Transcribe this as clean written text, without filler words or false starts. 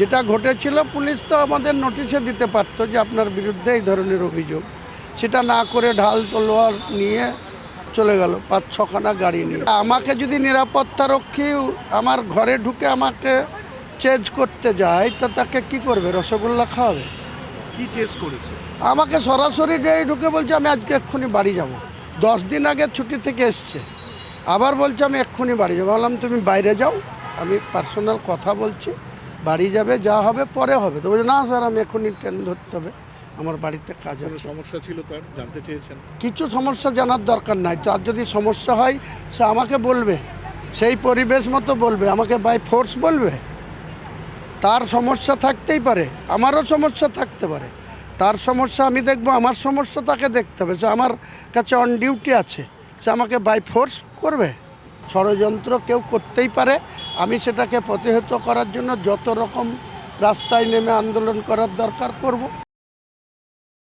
যেটা ঘটেছিল পুলিশ তো আমাদের নোটিশে দিতে পারতো যে আপনার বিরুদ্ধে এই ধরনের অভিযোগ, সেটা না করে ঢাল তলোয়ার নিয়ে চলে গেল ৫-৬খানা গাড়ি নিয়ে। আমাকে যদি নিরাপত্তারক্ষী আমার ঘরে ঢুকে আমাকে চেজ করতে যায় তো তাকে কি করবে? রসগোল্লা খাওয়াবে? কি চেস করেছে? আমাকে সরাসরি ঢুকে বলছে আমি আজকে এক্ষুনি বাড়ি যাব। 10 দিন আগে ছুটি থেকে এসছে, আবার বলছে আমি এক্ষুনি বাড়ি যাবো। বললাম তুমি বাইরে যাও, আমি পার্সোনাল কথা বলছি, বাড়ি যাবে, যা হবে পরে হবে। তো বলছে না স্যার, আমি এক্ষুনি ট্রেন ধরতে হবে, আমার বাড়িতে কাজ আছে। সমস্যা ছিল তার, জানতে চেয়েছেন? কিছু সমস্যা জানার দরকার নাই, তার যদি সমস্যা হয় সে আমাকে বলবে, সেই পরিবেশ মতো বলবে, আমাকে বাই ফোর্স বলবে। তার সমস্যা থাকতেই পারে, আমারও সমস্যা থাকতে পারে। তার সমস্যা আমি দেখবো, আমার সমস্যা তাকে দেখতে হবে। সে আমার কাছে অন ডিউটি আছে, সে আমাকে বাই ফোর্স করবে? ষড়যন্ত্র কেউ করতেই পারে। আমি সেটাকে প্রতিহত করার জন্য যত রকম রাস্তায় নেমে আন্দোলন করার দরকার করব।